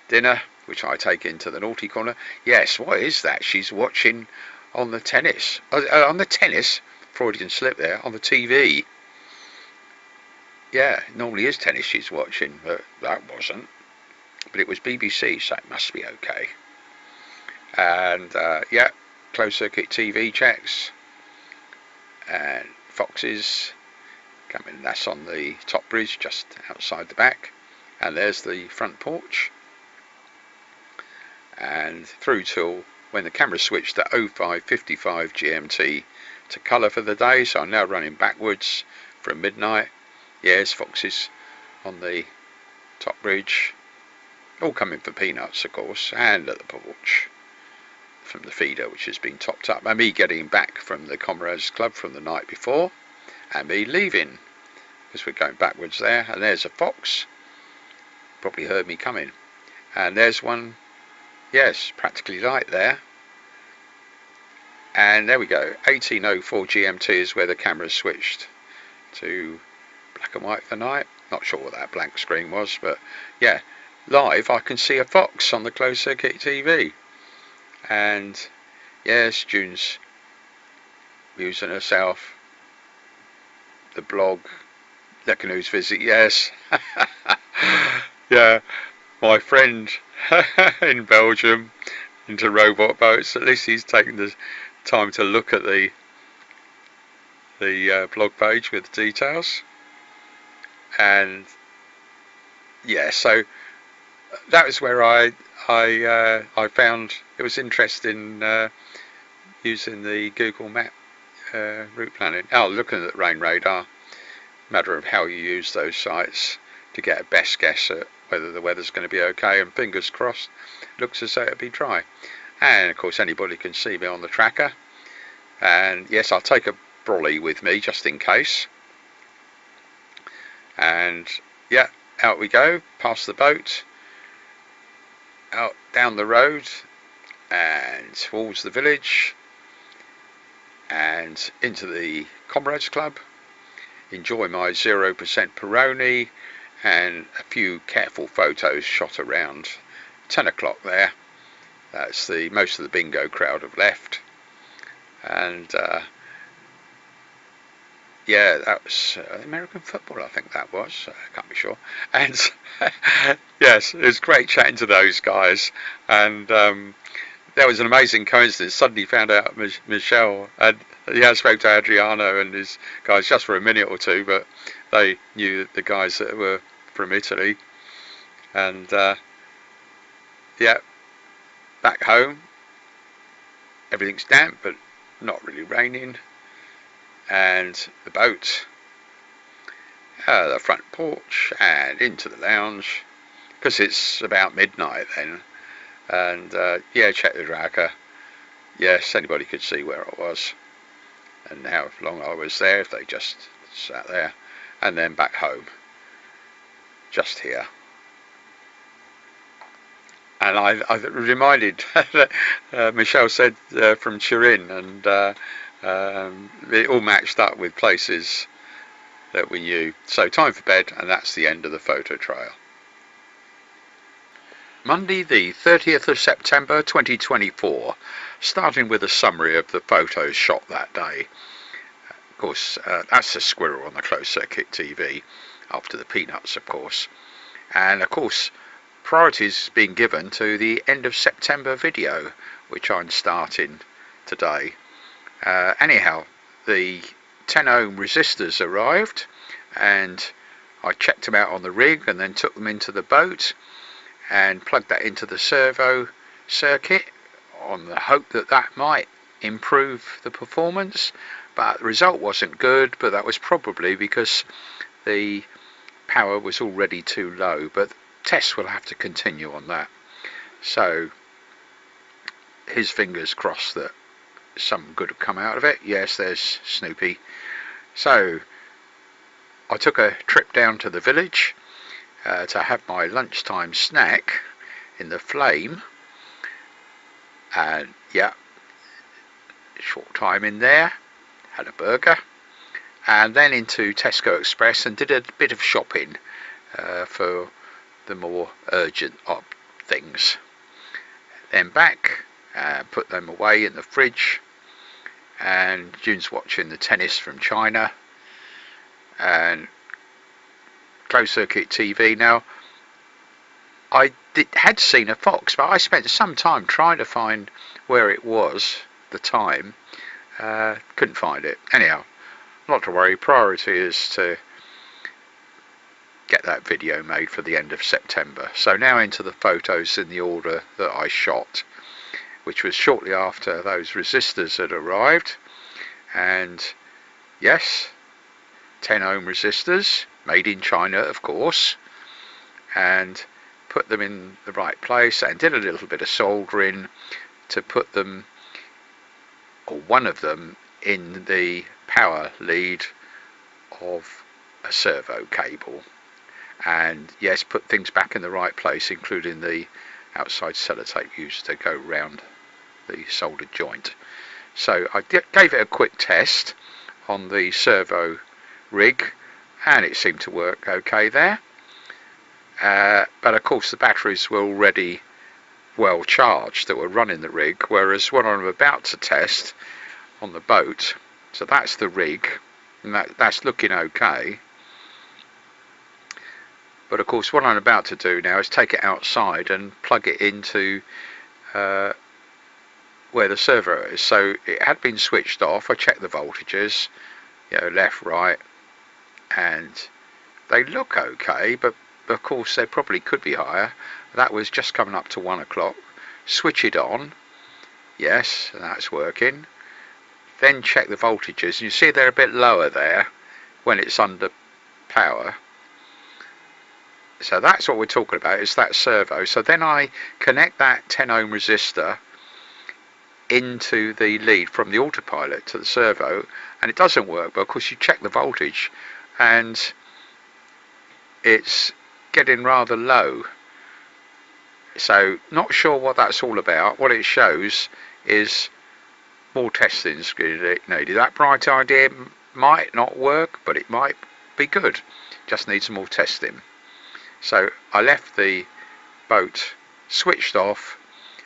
dinner, which I take into the naughty corner. Yes, what is that? She's watching on the tennis. On the tennis, Freudian slip there, on the TV. Yeah, it normally is tennis she's watching, but that wasn't. But it was BBC, so it must be okay. And yeah, closed circuit TV checks. And Foxes coming, that's on the top bridge just outside the back. And there's the front porch. And through till when the camera switched to 05:55 GMT to colour for the day, so I'm now running backwards from midnight. Yes, Foxes on the top bridge, all coming for peanuts of course, and at the porch from the feeder which has been topped up, and me getting back from the Comrades Club from the night before, and me leaving because we're going backwards there. And there's a fox, probably heard me coming, and there's one, yes, practically light there. And there we go, 18:04 GMT is where the camera switched to black and white for night. Not sure what that blank screen was, but yeah, live I can see a fox on the closed circuit TV. And yes, June's using herself, the blog, the canoes visit, yes. Yeah, my friend in Belgium into robot boats, at least he's taken the time to look at the blog page with the details. And yeah, so that was where I found it was interesting using the Google Map route planning. Oh, looking at the rain radar, matter of how you use those sites to get a best guess at whether the weather's going to be okay, and fingers crossed, looks as though it'll be dry. And of course anybody can see me on the tracker, and yes, I'll take a brolly with me just in case. And yeah, out we go, past the boat, out down the road and towards the village and into the Comrades Club. Enjoy my 0% Peroni and a few careful photos shot around 10 o'clock there. That's most of the bingo crowd have left, and yeah, that was American football, I think that was. I can't be sure. And yes, it was great chatting to those guys, and that was an amazing coincidence. Suddenly found out Michelle, and I spoke to Adriano and his guys just for a minute or two, but they knew the guys that were from Italy. And yeah, back home, everything's damp but not really raining, and the boat, the front porch, and into the lounge, because it's about midnight then. And yeah, check the tracker. Yes, anybody could see where I was and how long I was there if they just sat there. And then back home, just here. And I reminded Michelle said from Turin, and it all matched up with places that we knew. So time for bed, and that's the end of the photo trail. Monday the 30th of September 2024, starting with a summary of the photos shot that day. Of course, that's the squirrel on the closed circuit TV, after the peanuts of course. And of course, priorities being given to the end of September video, which I'm starting today. Anyhow, the 10 ohm resistors arrived, and I checked them out on the rig and then took them into the boat and plugged that into the servo circuit on the hope that that might improve the performance, but the result wasn't good. But that was probably because the power was already too low, but tests will have to continue on that. So his fingers crossed that some good will come out of it. Yes, there's Snoopy. So I took a trip down to the village to have my lunchtime snack in the Flame, and yeah, short time in there, had a burger, and then into Tesco Express and did a bit of shopping for the more urgent things. Then back, put them away in the fridge, and June's watching the tennis from China, and closed circuit TV. Now, I had seen a fox, but I spent some time trying to find where it was, the time. Couldn't find it. Anyhow, not to worry, priority is to get that video made for the end of September. So now into the photos in the order that I shot, which was shortly after those resistors had arrived. And yes, 10 ohm resistors, made in China of course, and put them in the right place, and did a little bit of soldering to put them, or one of them, in the power lead of a servo cable. And yes, put things back in the right place, including the outside sellotape used to go round the soldered joint. So I gave it a quick test on the servo rig, and it seemed to work okay there. But of course the batteries were already well charged that were running the rig, whereas what I'm about to test on the boat, so that's the rig, and that's looking okay. But of course what I'm about to do now is take it outside and plug it into where the servo is. So it had been switched off. I checked the voltages, left, right, and they look okay, but of course they probably could be higher. That was just coming up to 1 o'clock. Switch it on, yes, that's working. then check the voltages. You see they're a bit lower there when it's under power. So that's what we're talking about, is that servo. So then I connect that 10 ohm resistor into the lead from the autopilot to the servo, and it doesn't work, but of course you check the voltage and it's getting rather low. So not sure what that's all about. What it shows is more testing is needed. That bright idea might not work, but it might be good. Just needs some more testing. So I left the boat switched off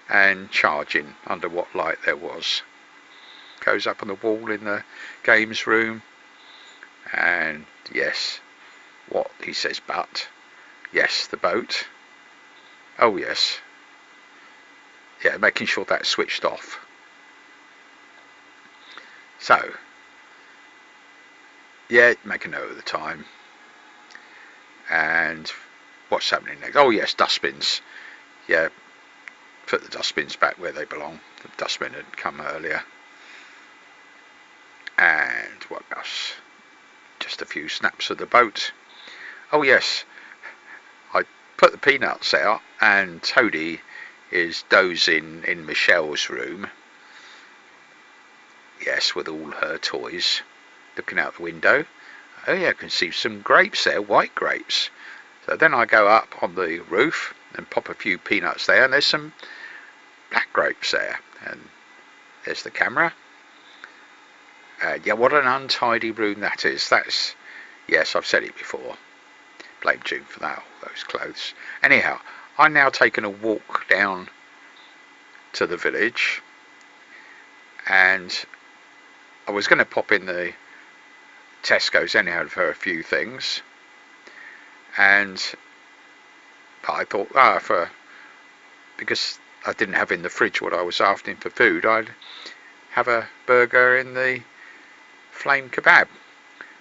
and charging under what light there was. Goes up on the wall in the games room, and yes, what he says, but yes, the boat. Oh yes, yeah, making sure that's switched off. So yeah, make a note of the time. And what's happening next? Oh yes, dustbins. Yeah, put the dustbins back where they belong. The dustbin had come earlier. And what else? Just a few snaps of the boat. Oh yes, I put the peanuts out, and Toadie is dozing in Michelle's room. Yes, with all her toys, looking out the window. Oh yeah, I can see some grapes there, white grapes. So then I go up on the roof and pop a few peanuts there, and there's some black grapes there. And there's the camera. Yeah, what an untidy room that is. That's, yes, I've said it before. Blame June for that, all those clothes. Anyhow, I'm now taking a walk down to the village, and I was going to pop in the Tesco's anyhow for a few things, but I thought, because I didn't have in the fridge what I was asking for food, I'd have a burger in the flame kebab.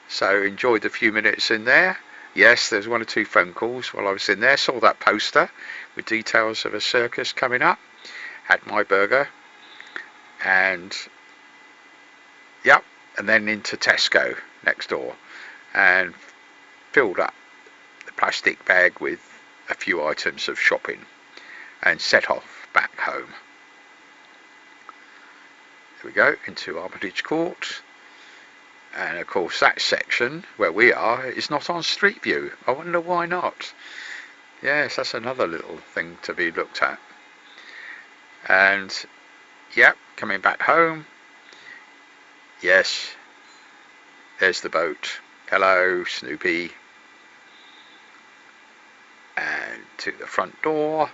So enjoyed the few minutes in there. Yes, there's 1 or 2 phone calls while I was in there. Saw that poster with details of a circus coming up. Had my burger, and yep, and then into Tesco next door and filled up the plastic bag with a few items of shopping and set off back home. There we go, into Armitage Court. And of course that section where we are is not on Street View. I wonder why not. Yes, that's another little thing to be looked at. And yep, coming back home. Yes, there's the boat. Hello, Snoopy. And to the front door.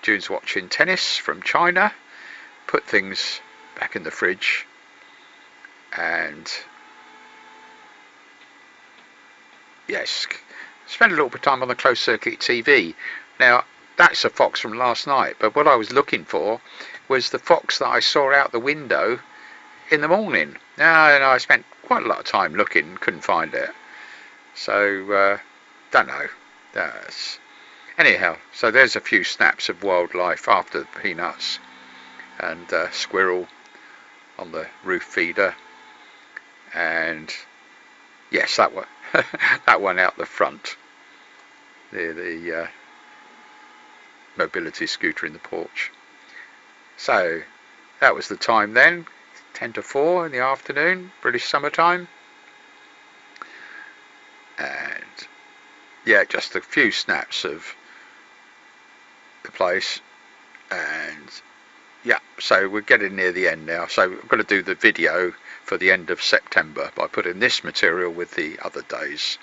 June's watching tennis from China. Put things back in the fridge. And yes, spend a little bit of time on the closed circuit TV. Now, that's a fox from last night, but what I was looking for was the fox that I saw out the window in the morning. Now, and I spent quite a lot of time looking, couldn't find it. So, don't know. Anyhow, so there's a few snaps of wildlife after the peanuts, and squirrel on the roof feeder. And yes, that one, that one out the front, the mobility scooter in the porch. So that was the time then, 10 to 4 in the afternoon, British summertime. And yeah, just a few snaps of the place. And yeah, so we're getting near the end now, so I'm going to do the video for the end of September by putting this material with the other days.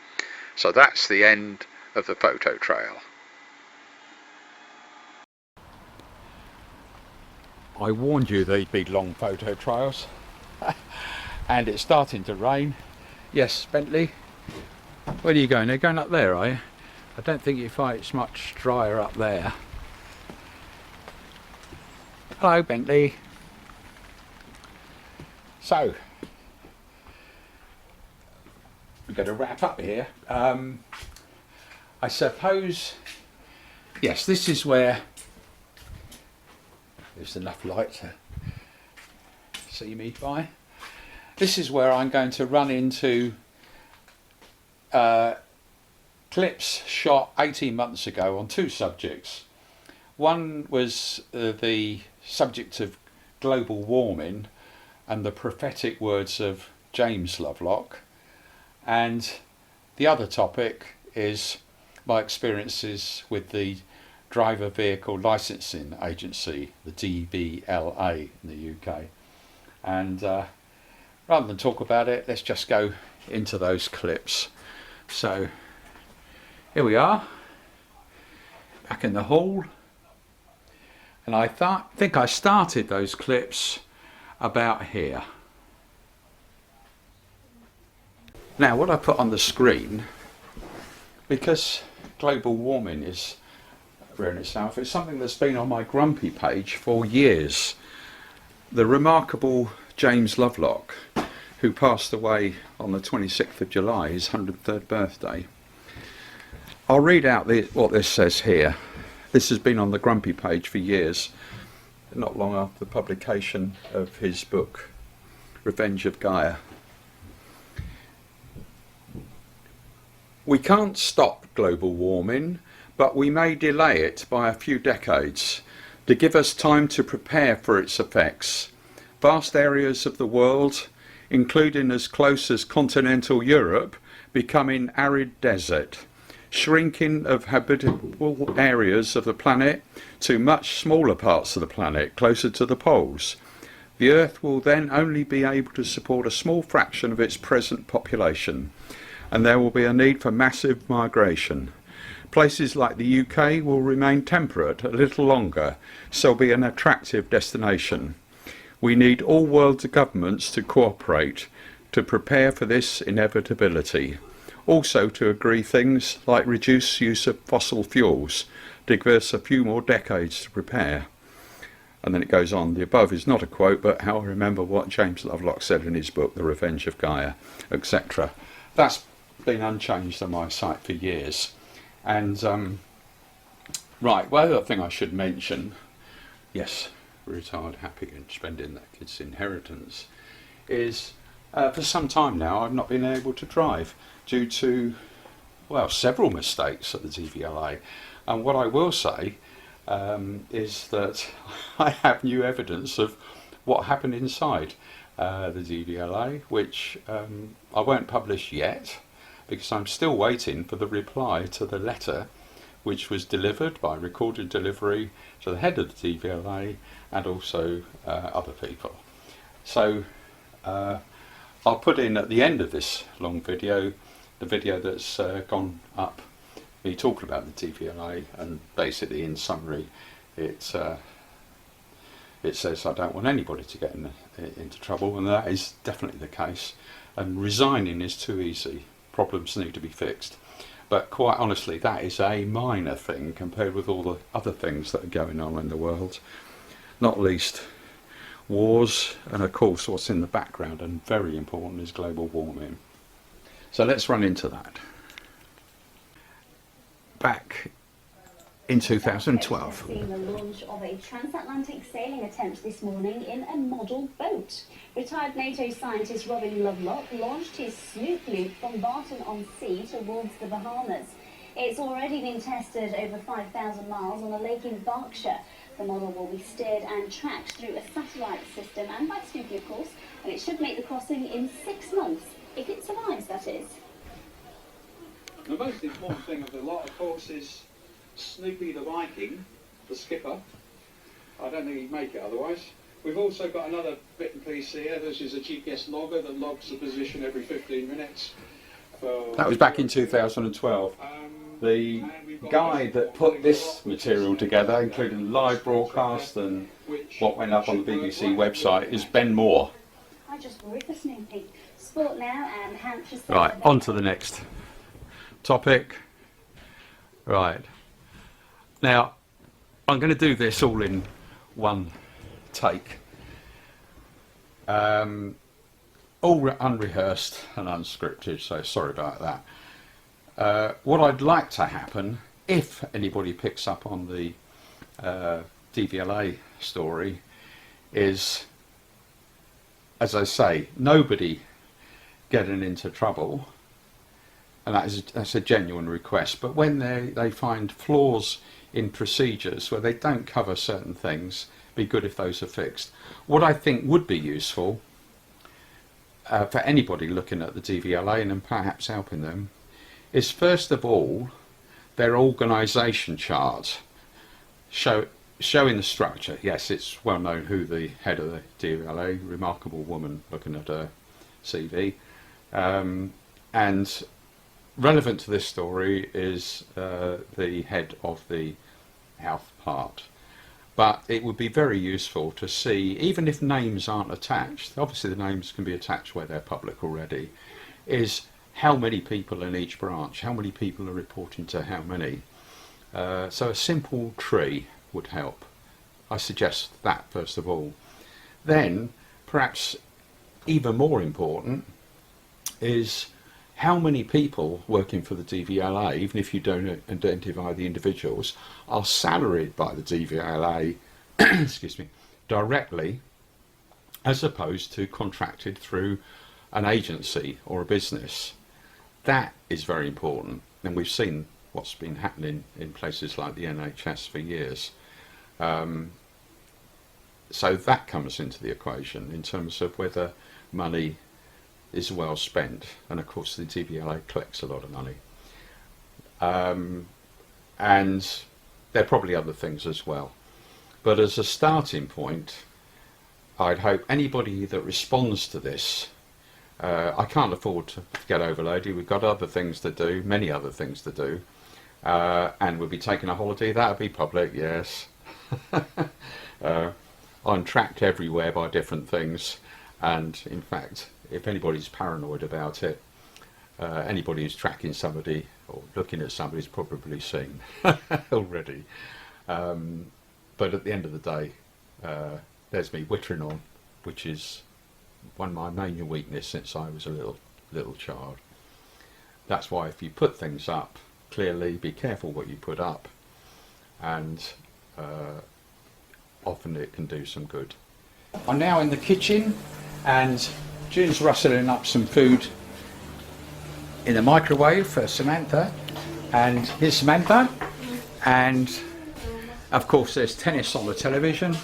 So that's the end of the photo trail. I warned you there'd be long photo trails. And it's starting to rain. Yes, Bentley, where are you going? They're going up there, are you? I don't think you find it's much drier up there. Hello, Bentley. So, we're going to wrap up here. I suppose, yes, this is where there's enough light to see me by. this is where I'm going to run into clips shot 18 months ago on two subjects. One was the subject of global warming and the prophetic words of James Lovelock, and the other topic is my experiences with the Driver Vehicle Licensing Agency, the DVLA in the UK. And rather than talk about it, let's just go into those clips. So here we are, back in the hall, and I think I started those clips about here. Now what I put on the screen, because global warming is rare in itself, it's something that's been on my grumpy page for years. The remarkable James Lovelock, who passed away on the 26th of July, his 103rd birthday. I'll read out what this says here. This has been on the grumpy page for years, not long after the publication of his book, Revenge of Gaia. We can't stop global warming, but we may delay it by a few decades to give us time to prepare for its effects. Vast areas of the world, including as close as continental Europe, becoming arid desert, shrinking of habitable areas of the planet to much smaller parts of the planet, closer to the poles. The Earth will then only be able to support a small fraction of its present population, and there will be a need for massive migration. Places like the UK will remain temperate a little longer, so be an attractive destination. We need all world governments to cooperate to prepare for this inevitability. Also to agree things like reduce use of fossil fuels to give us a few more decades to prepare. And then it goes on. The above is not a quote, but how I remember what James Lovelock said in his book, The Revenge of Gaia, etc. That's been unchanged on my site for years. And right, well, the other thing I should mention, yes, retired, happy and spending that kid's inheritance, is for some time now I've not been able to drive due to, well, several mistakes at the DVLA. And what I will say is that I have new evidence of what happened inside the DVLA, which I won't publish yet because I'm still waiting for the reply to the letter which was delivered by recorded delivery to the head of the DVLA and also other people. So I'll put in at the end of this long video the video that's gone up, me talking about the DVLA, and basically in summary it says I don't want anybody to get into trouble, and that is definitely the case, and resigning is too easy. Problems need to be fixed. But quite honestly, that is a minor thing compared with all the other things that are going on in the world, not least wars, and of course what's in the background and very important is global warming. So let's run into that. Back in 2012. Seen the launch of a transatlantic sailing attempt this morning in a model boat. Retired NATO scientist Robin Lovelock launched his Snoop Loop from Barton-on-Sea towards the Bahamas. It's already been tested over 5,000 miles on a lake in Berkshire. The model will be steered and tracked through a satellite system and by Snoopy, of course, and it should make the crossing in 6 months, if it survives, that is. The most important thing of the lot, of course, is Snoopy the Viking, the skipper. I don't think he'd make it otherwise. We've also got another bit and piece here. This is a GPS logger that logs the position every 15 minutes. That was back in 2012. The guy that put this material together, including live broadcast and what went up on the BBC website, is Ben Moore. I just worry for Snoopy. Sport now and Hampshire. Right, on to the next topic. Right. Now, I'm going to do this all in one take. All unrehearsed and unscripted, so sorry about that. What I'd like to happen, if anybody picks up on the DVLA story, is as I say, nobody getting into trouble, and that's a genuine request. But when they find flaws in procedures where they don't cover certain things, be good if those are fixed. What I think would be useful for anybody looking at the DVLA and perhaps helping them is, first of all, their organisation chart showing the structure. Yes, it's well known who the head of the DVLA, remarkable woman, looking at her CV, and relevant to this story is the head of the health part. But it would be very useful to see, even if names aren't attached, obviously the names can be attached where they're public already, is how many people in each branch, how many people are reporting to how many. So a simple tree would help. I suggest that first of all. Then, perhaps even more important, is how many people working for the DVLA, even if you don't identify the individuals, are salaried by the DVLA excuse me, directly, as opposed to contracted through an agency or a business. That is very important, and we've seen what's been happening in places like the NHS for years. So that comes into the equation in terms of whether money is well spent, and of course the DVLA collects a lot of money, and there are probably other things as well. But as a starting point, I'd hope anybody that responds to this, I can't afford to get overloaded, we've got other things to do, many other things to do, and we'll be taking a holiday, that'll be public, yes. I'm tracked everywhere by different things, and in fact, if anybody's paranoid about it, anybody who's tracking somebody or looking at somebody's probably seen already. But at the end of the day, there's me wittering on, which is one of my major weaknesses since I was a little child. That's why if you put things up, clearly be careful what you put up, and often it can do some good. I'm now in the kitchen, and June's rustling up some food in the microwave for Samantha, and here's Samantha, and of course there's tennis on the television,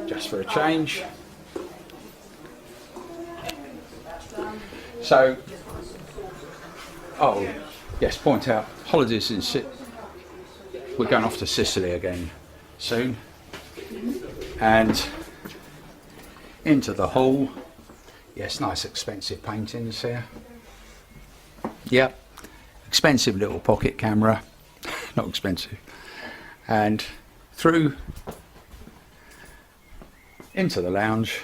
just for a change. So, oh yes, point out, holidays in we're going off to Sicily again soon, and into the hall. Yes, nice expensive paintings here. Yep, expensive little pocket camera, not expensive. And through into the lounge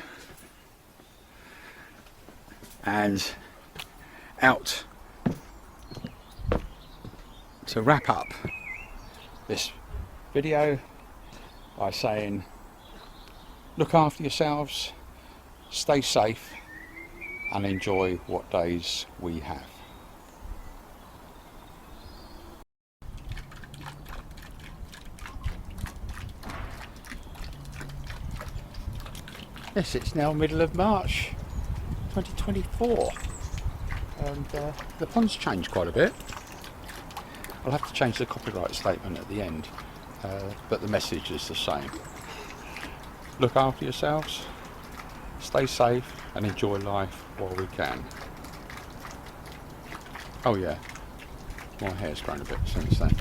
and out to wrap up this video by saying, look after yourselves, stay safe, and enjoy what days we have. Yes, it's now middle of March 2024, and the font's changed quite a bit. I'll have to change the copyright statement at the end, but the message is the same. Look after yourselves, stay safe, and enjoy life while we can. Oh yeah, my hair's grown a bit since then.